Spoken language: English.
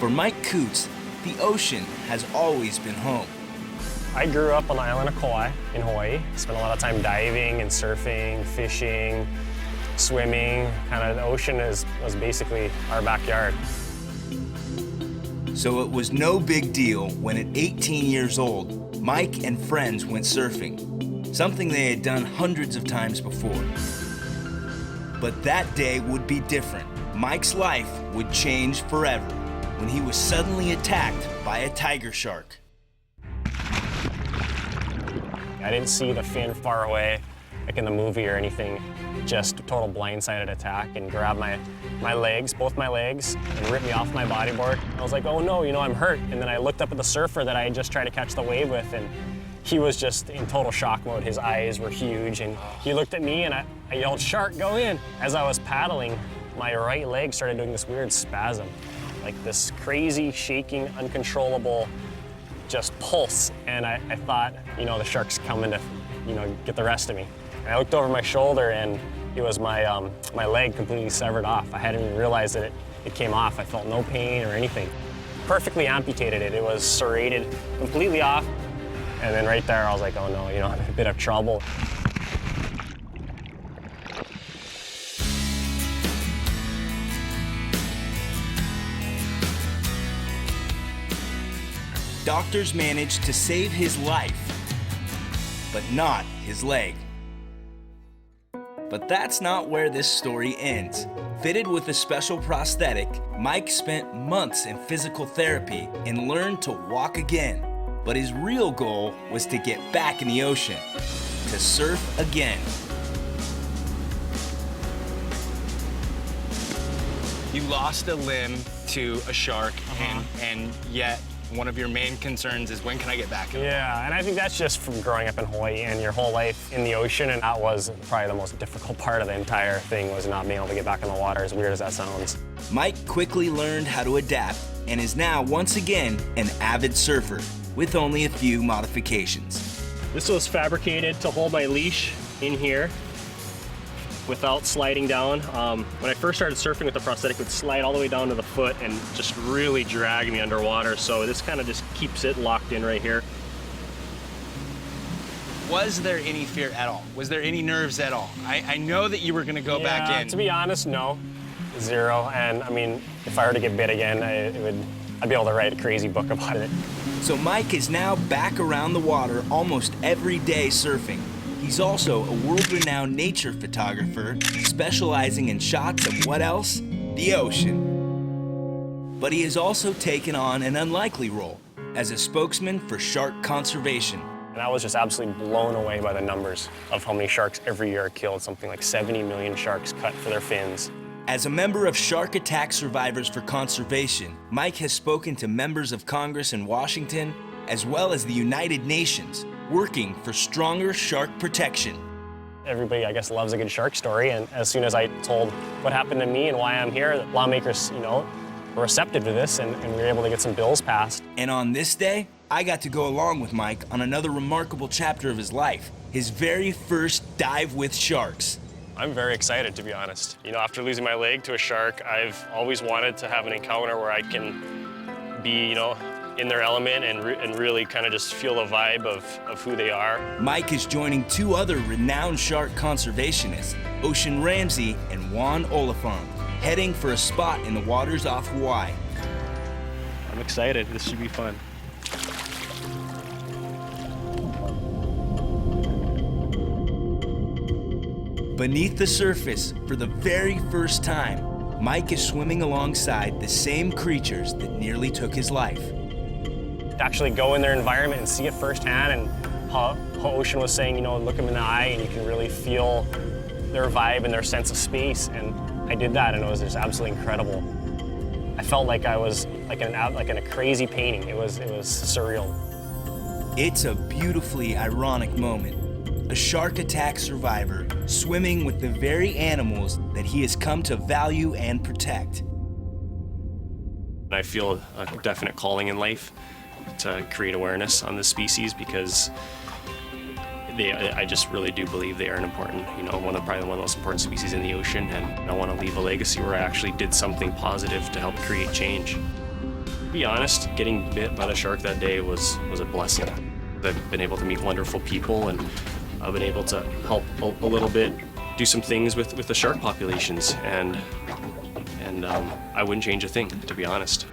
For Mike Coots, the ocean has always been home. I grew up on the island of Kauai in Hawaii. Spent a lot of time diving and surfing, fishing, swimming. Kind of the ocean was basically our backyard. So it was no big deal when at 18 years old, Mike and friends went surfing, something they had done hundreds of times before. But that day would be different. Mike's life would change forever when he was suddenly attacked by a tiger shark. I didn't see the fin far away, like in the movie or anything. Just a total blindsided attack and grabbed my legs, both my legs, and ripped me off my bodyboard. I was like, oh no, I'm hurt. And then I looked up at the surfer that I had just tried to catch the wave with, and he was just in total shock mode. His eyes were huge, and he looked at me, and I yelled, "Shark, go in!" As I was paddling, my right leg started doing this weird spasm, like this crazy, shaking, uncontrollable, just pulse. And I thought, the shark's coming to, get the rest of me. And I looked over my shoulder, and it was my leg completely severed off. I hadn't even realized that it came off. I felt no pain or anything. Perfectly amputated it. It was serrated completely off. And then right there, I was like, oh no, I'm in a bit of trouble. Doctors managed to save his life, but not his leg. But that's not where this story ends. Fitted with a special prosthetic, Mike spent months in physical therapy and learned to walk again. But his real goal was to get back in the ocean, to surf again. You lost a limb to a shark, and yet one of your main concerns is, when can I get back in the water? Yeah, and I think that's just from growing up in Hawaii and your whole life in the ocean, and that was probably the most difficult part of the entire thing, was not being able to get back in the water, as weird as that sounds. Mike quickly learned how to adapt and is now once again an avid surfer, with only a few modifications. This was fabricated to hold my leash in here without sliding down. When I first started surfing with the prosthetic, it would slide all the way down to the foot and just really drag me underwater. So this kind of just keeps it locked in right here. Was there any fear at all? Was there any nerves at all? I know that you were going to go back in. To be honest, no. Zero. And I mean, if I were to get bit again, I'd be able to write a crazy book about it. So Mike is now back around the water almost every day surfing. He's also a world-renowned nature photographer, specializing in shots of what else? The ocean. But he has also taken on an unlikely role as a spokesman for shark conservation. And I was just absolutely blown away by the numbers of how many sharks every year are killed. Something like 70 million sharks cut for their fins. As a member of Shark Attack Survivors for Conservation, Mike has spoken to members of Congress in Washington, as well as the United Nations, working for stronger shark protection. Everybody, I guess, loves a good shark story, and as soon as I told what happened to me and why I'm here, the lawmakers, were receptive to this, and we were able to get some bills passed. And on this day, I got to go along with Mike on another remarkable chapter of his life, his very first dive with sharks. I'm very excited, to be honest. After losing my leg to a shark, I've always wanted to have an encounter where I can be, in their element and really kind of just feel the vibe of who they are. Mike is joining two other renowned shark conservationists, Ocean Ramsey and Juan Oliphant, heading for a spot in the waters off Hawaii. I'm excited. This should be fun. Beneath the surface, for the very first time, Mike is swimming alongside the same creatures that nearly took his life. To actually go in their environment and see it firsthand, and how Ocean was saying, look them in the eye and you can really feel their vibe and their sense of space. And I did that, and it was just absolutely incredible. I felt like I was like in a crazy painting. It was surreal. It's a beautifully ironic moment. A shark attack survivor swimming with the very animals that he has come to value and protect. I feel a definite calling in life to create awareness on this species, because I just really do believe they are an important, probably one of the most important species in the ocean, and I want to leave a legacy where I actually did something positive to help create change. be honest, getting bit by the shark that day was a blessing. I've been able to meet wonderful people, and I've been able to help a little bit, do some things with the shark populations, and I wouldn't change a thing, to be honest.